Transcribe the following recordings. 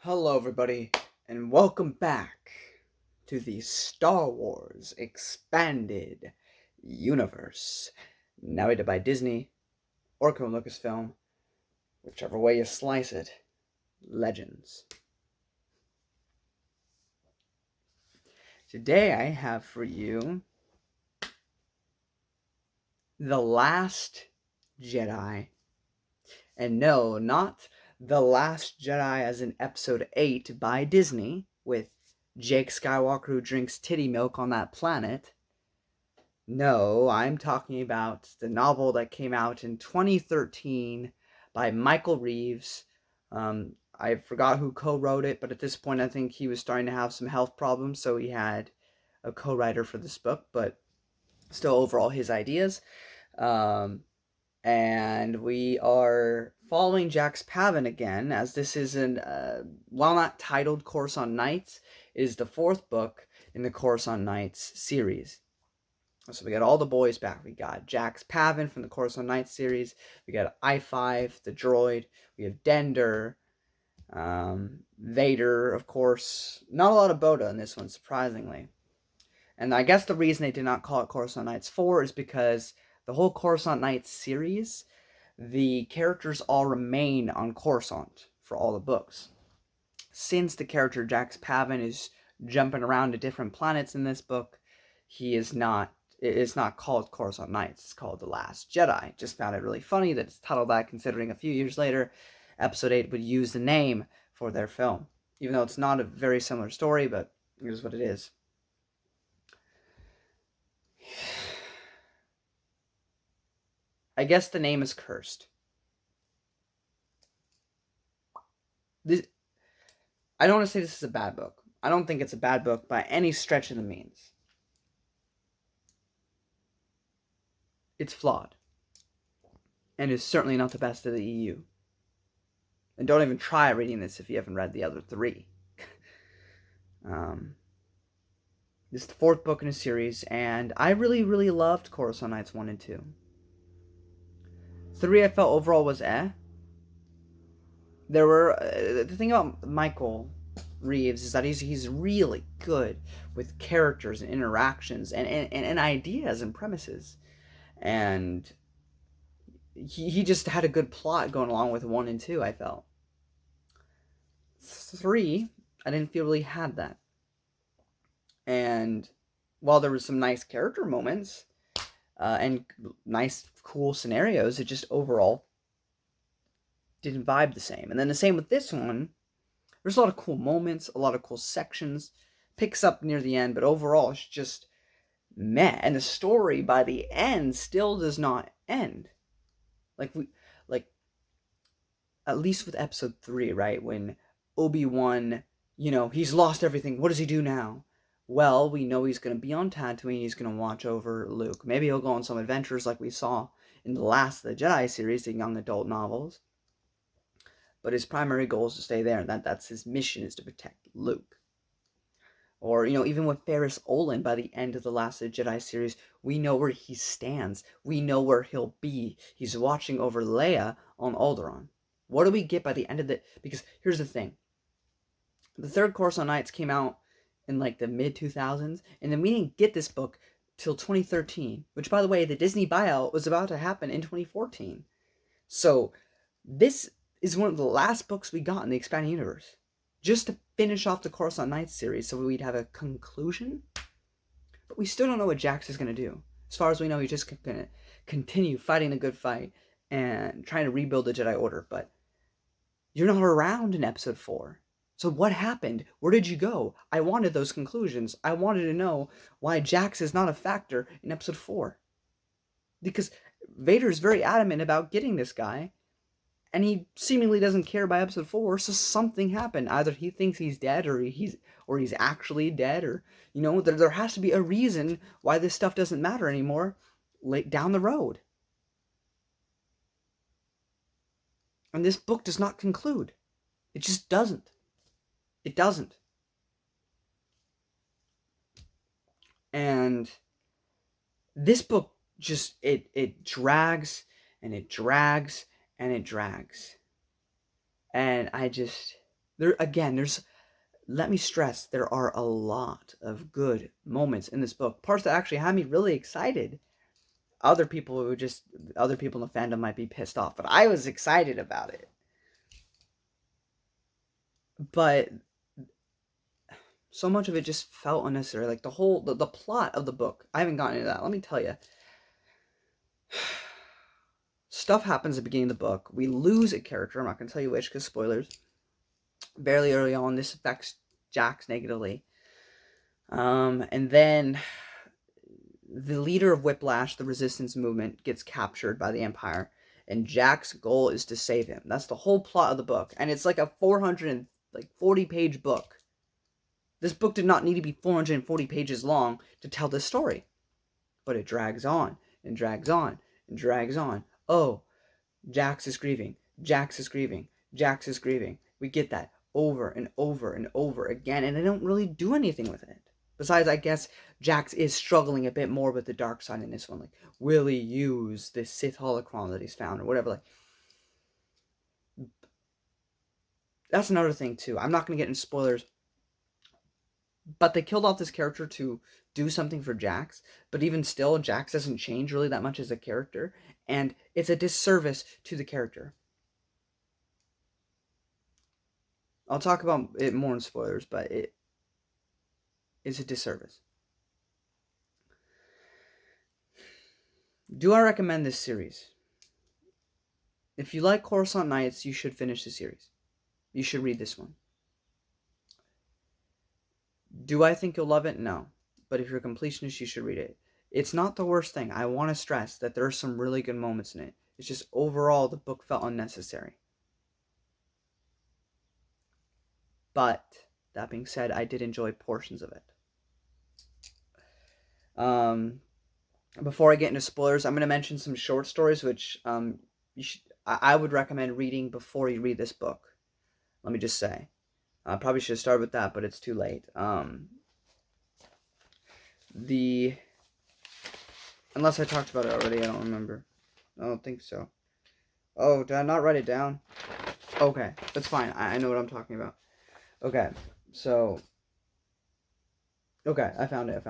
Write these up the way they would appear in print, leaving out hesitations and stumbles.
Hello, everybody, and welcome back to the Star Wars Expanded Universe, narrated by Disney or Lucasfilm, whichever way you slice it. Legends. Today, I have for you The Last Jedi, and no, not The Last Jedi as in Episode 8 by Disney with Jake Skywalker who drinks titty milk on that planet. No, I'm talking about the novel that came out in 2013 by Michael Reeves. I forgot who co-wrote it, but at this point I think he was starting to have some health problems, so he had a co-writer for this book, but still overall his ideas. And we are following Jax Pavin again, as this is while not titled Coruscant Nights, it is the fourth book in the Coruscant Nights series. So we got all the boys back. We got Jax Pavin from the Coruscant Nights series. We got I-5, the droid. We have Dender. Vader, of course. Not a lot of Boda in this one, surprisingly. And I guess the reason they did not call it Coruscant Nights 4 is because the whole Coruscant Nights series, the characters all remain on Coruscant for all the books. Since the character Jax Pavin is jumping around to different planets in this book, it's not called Coruscant Nights, it's called The Last Jedi. Just found it really funny that it's titled that, considering a few years later, Episode 8 would use the name for their film. Even though it's not a very similar story, but here's what it is. I guess the name is cursed. I don't want to say this is a bad book. I don't think it's a bad book by any stretch of the means. It's flawed. And is certainly not the best of the EU. And don't even try reading this if you haven't read the other three. This is the fourth book in a series, and I really, really loved Coruscant Nights 1 and 2. 3 I felt overall was There were... the thing about Michael Reeves is that he's really good with characters and interactions and ideas and premises. And he just had a good plot going along with 1 and 2, I felt. 3, I didn't feel really had that. And while there was some nice character moments and nice, cool scenarios, it just overall didn't vibe the same. And then the same with this one. There's a lot of cool moments, a lot of cool sections. Picks up near the end, but overall it's just meh. And the story by the end still does not end. Like at least with episode 3, right? When Obi-Wan, he's lost everything. What does he do now? Well, we know he's going to be on Tatooine. He's going to watch over Luke. Maybe he'll go on some adventures like we saw in the last of the Jedi series, the young adult novels. But his primary goal is to stay there, and that's his mission, is to protect Luke. Or, even with Ferris Olin by the end of the last of the Jedi series, we know where he stands. We know where he'll be. He's watching over Leia on Alderaan. What do we get by the end of the... Because here's the thing. The third Coruscant Nights came out in the mid-2000s, and then we didn't get this book till 2013, which, by the way, the Disney buyout was about to happen in 2014. So this is one of the last books we got in the Expanded Universe, just to finish off the Coruscant Nights series so we'd have a conclusion. But we still don't know what Jax is going to do. As far as we know, he's just going to continue fighting a good fight and trying to rebuild the Jedi Order. But you're not around in episode 4. So what happened? Where did you go? I wanted those conclusions. I wanted to know why Jax is not a factor in episode 4. Because Vader is very adamant about getting this guy, and he seemingly doesn't care by episode 4, so something happened. Either he thinks he's dead, or he's actually dead, or, there has to be a reason why this stuff doesn't matter anymore down the road. And this book does not conclude. It just doesn't. It doesn't. And this book just, it drags, and it drags, and it drags. And I just, there's, let me stress, there are a lot of good moments in this book. Parts that actually had me really excited. Other people other people in the fandom might be pissed off, but I was excited about it. But so much of it just felt unnecessary. Like the plot of the book. I haven't gotten into that. Let me tell you. Stuff happens at the beginning of the book. We lose a character. I'm not going to tell you which because spoilers. Barely early on, this affects Jax negatively. And then the leader of Whiplash, the resistance movement, gets captured by the Empire. And Jack's goal is to save him. That's the whole plot of the book. And it's like a 440-page book. This book did not need to be 440 pages long to tell this story. But it drags on, and drags on, and drags on. Oh, Jax is grieving. Jax is grieving. Jax is grieving. We get that over and over and over again, and they don't really do anything with it. Besides, I guess Jax is struggling a bit more with the dark side in this one. Like, will he use this Sith holocron that he's found, or whatever? Like, that's another thing too. I'm not going to get into spoilers, but they killed off this character to do something for Jax. But even still, Jax doesn't change really that much as a character, and it's a disservice to the character. I'll talk about it more in spoilers, but it is a disservice. Do I recommend this series? If you like Coruscant Nights, you should finish the series. You should read this one. Do I think you'll love it? No. But if you're a completionist, you should read it. It's not the worst thing. I want to stress that there are some really good moments in it. It's just overall the book felt unnecessary. But that being said, I did enjoy portions of it. Before I get into spoilers, I'm going to mention some short stories, which I would recommend reading before you read this book. Let me just say. I probably should have started with that, but it's too late. Unless I talked about it already, I don't remember. I don't think so. Oh, did I not write it down? Okay, that's fine. I know what I'm talking about. Okay, so... Okay, I found it.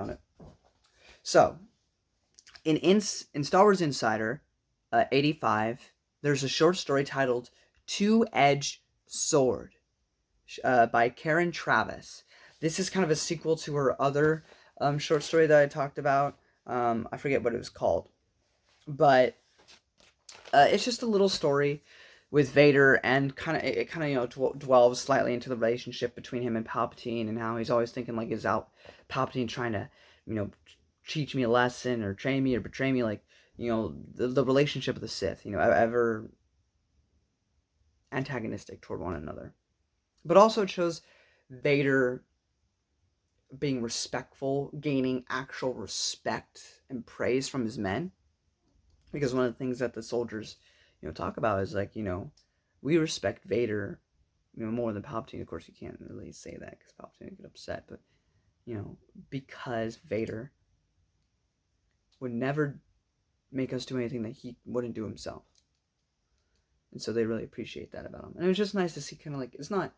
So, in Star Wars Insider 85, there's a short story titled Two-Edged Sword by Karen Travis. This is kind of a sequel to her other short story that I talked about. I forget what it was called. But it's just a little story with Vader, and it kind of dwells slightly into the relationship between him and Palpatine, and how he's always thinking like, is out Palpatine trying to teach me a lesson or train me or betray me, like the relationship of the Sith, ever antagonistic toward one another. But also it shows Vader being respectful, gaining actual respect and praise from his men. Because one of the things that the soldiers, talk about is like, we respect Vader, more than Palpatine. Of course, you can't really say that because Palpatine would get upset, but, because Vader would never make us do anything that he wouldn't do himself. And so they really appreciate that about him. And it was just nice to see kind of like, it's not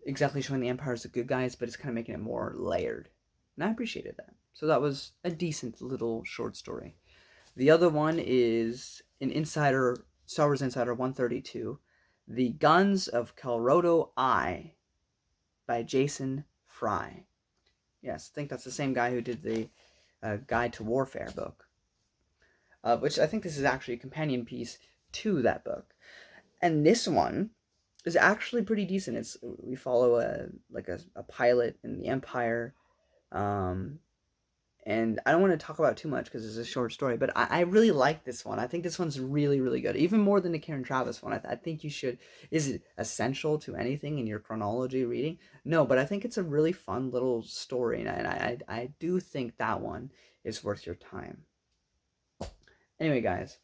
exactly showing the Empire as the good guys, but it's kind of making it more layered. And I appreciated that. So that was a decent little short story. The other one is Star Wars Insider 132, The Guns of Kelrodo Eye by Jason Fry. Yes, I think that's the same guy who did the Guide to Warfare book. Which I think this is actually a companion piece to that book. And this one is actually pretty decent. We follow a pilot in the Empire, and I don't want to talk about it too much because it's a short story, but I really like this one. I think this one's really, really good, even more than the Karen Travis one. I think you should. Is it essential to anything in your chronology reading? No, but I think it's a really fun little story, and I do think that one is worth your time. Anyway, guys,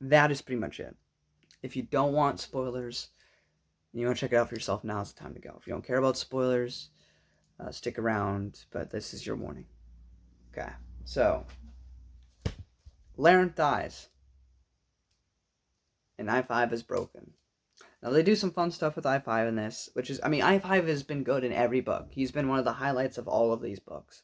that is pretty much it. If you don't want spoilers, and you want to check it out for yourself, now's the time to go. If you don't care about spoilers, stick around, but this is your warning. Okay, so Larenth dies, and I-5 is broken. Now, they do some fun stuff with I-5 in this, which is, I mean, I-5 has been good in every book. He's been one of the highlights of all of these books.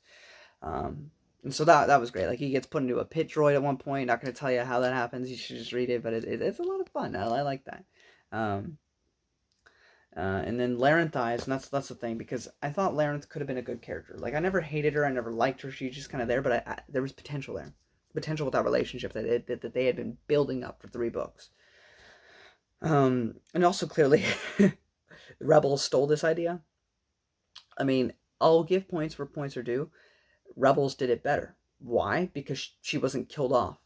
And so that was great. Like, he gets put into a pit droid at one point. Not going to tell you how that happens. You should just read it, but it's a lot of fun. I like that. And then Larenth dies, and that's the thing, because I thought Larenth could have been a good character. Like, I never hated her, I never liked her. She's just kind of there, but there was potential there, potential with that relationship that they had been building up for 3 books. And also clearly, the Rebels stole this idea. I mean, I'll give points where points are due. Rebels did it better. Why? Because she wasn't killed off,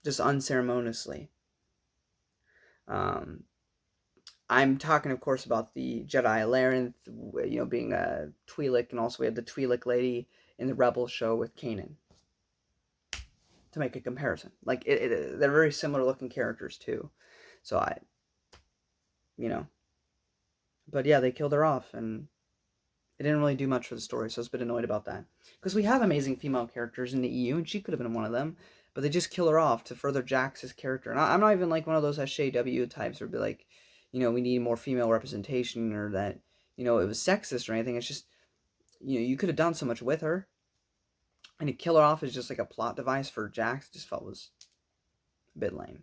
just unceremoniously. I'm talking, of course, about the Jedi Larenth, being a Twi'lek, and also we had the Twi'lek lady in the Rebels show with Kanan. To make a comparison, like they're very similar looking characters too. So but yeah, they killed her off, and it didn't really do much for the story. So I was a bit annoyed about that, because we have amazing female characters in the EU, and she could have been one of them. But they just kill her off to further Jax's character. And I'm not even like one of those SJW types who would be like, we need more female representation, or that, it was sexist or anything. It's just, you could have done so much with her. And to kill her off is just like a plot device for Jax. Just felt was a bit lame.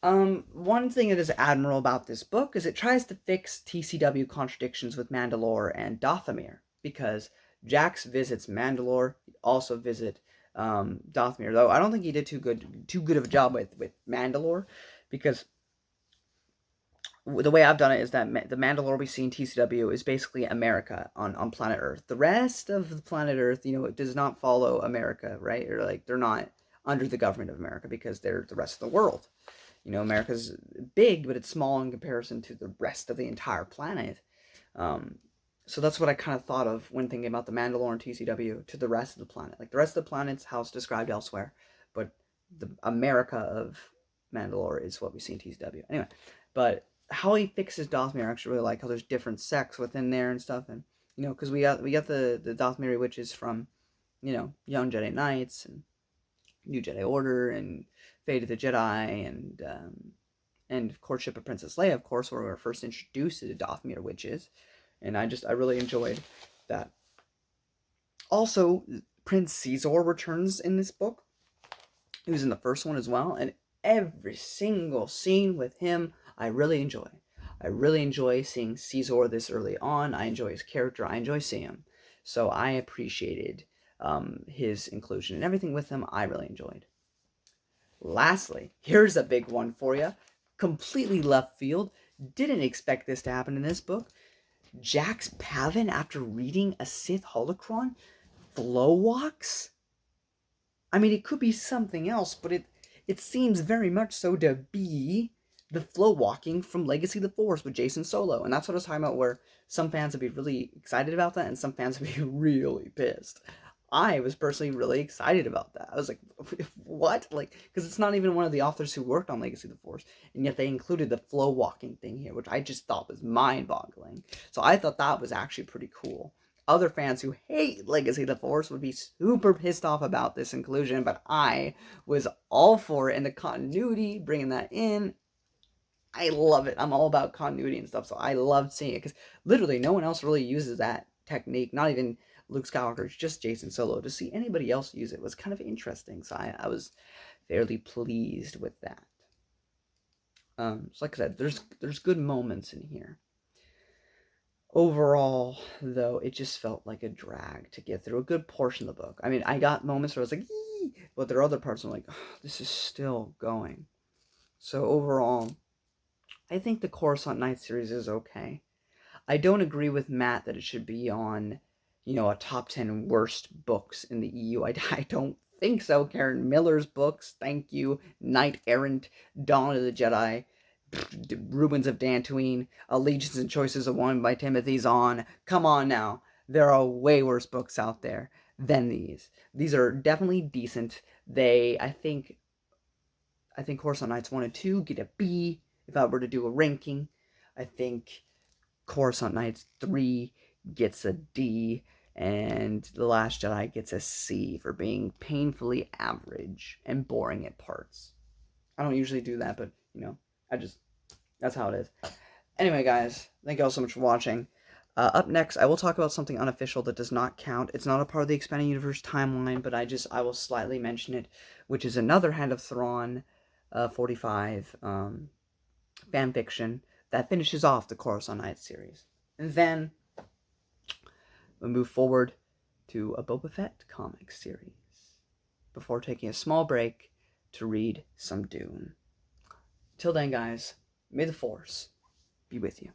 One thing that is admirable about this book is it tries to fix TCW contradictions with Mandalore and Dathomir, because Jax visits Mandalore, he also visit Dathomir, though I don't think he did too good of a job with Mandalore, because the way I've done it is that the Mandalore we see in TCW is basically America on planet Earth. The rest of the planet Earth, it does not follow America, right? Or like they're not under the government of America, because they're the rest of the world. America's big, but it's small in comparison to the rest of the entire planet. So that's what I kind of thought of when thinking about the Mandalore and TCW to the rest of the planet. Like, the rest of the planet's how it's described elsewhere, but the America of Mandalore is what we see in TCW. Anyway, but how he fixes Dathomir, I actually really like how there's different sects within there and stuff, and because we got the Dathomiri witches from Young Jedi Knights and New Jedi Order and Fate of the Jedi and Courtship of Princess Leia, of course, where we were first introduced to the Dathomir witches, and I really enjoyed that. Also, Prince Caesar returns in this book. He was in the first one as well, and every single scene with him I really enjoy. I really enjoy seeing Caesar this early on. I enjoy his character. I enjoy seeing him. So I appreciated his inclusion, and everything with him I really enjoyed. Lastly, here's a big one for you. Completely left field. Didn't expect this to happen in this book. Jax Pavin, after reading a Sith holocron, flow walks? I mean, it could be something else, but it seems very much so to be the flow walking from Legacy of the Force with Jason Solo. And that's what I was talking about, where some fans would be really excited about that and some fans would be really pissed. I was personally really excited about that. I was like, what? Like, because it's not even one of the authors who worked on Legacy of the Force, and yet they included the flow walking thing here, which I just thought was mind-boggling. So I thought that was actually pretty cool. Other fans who hate Legacy of the Force would be super pissed off about this inclusion, but I was all for it, and the continuity, bringing that in, I love it. I'm all about continuity and stuff, so I loved seeing it, because literally no one else really uses that technique, not even Luke Skywalker, just Jason Solo. To see anybody else use it was kind of interesting, so I was fairly pleased with that. So like I said, there's good moments in here. Overall, though, it just felt like a drag to get through a good portion of the book. I mean, I got moments where I was like, ee! But there are other parts where I'm like, oh, this is still going. So overall, I think the Coruscant Nights series is okay. I don't agree with Matt that it should be on, a top 10 worst books in the EU. I don't think so. Karen Miller's books, thank you. Knight Errant, Dawn of the Jedi, Ruins of Dantooine, Allegiance and Choices of One by Timothy Zahn. Come on now. There are way worse books out there than these. These are definitely decent. I think Coruscant Nights 1 and 2 get a B if I were to do a ranking. I think Coruscant Nights 3 gets a D, and The Last Jedi gets a C for being painfully average and boring at parts. I don't usually do that, but, that's how it is. Anyway, guys, thank you all so much for watching. Up next, I will talk about something unofficial that does not count. It's not a part of the Expanded Universe timeline, but I will slightly mention it, which is another Hand of Thrawn 45 fanfiction that finishes off the Coruscant Nights series. And then we move forward to a Boba Fett comic series before taking a small break to read some Dune. Till then, guys, may the Force be with you.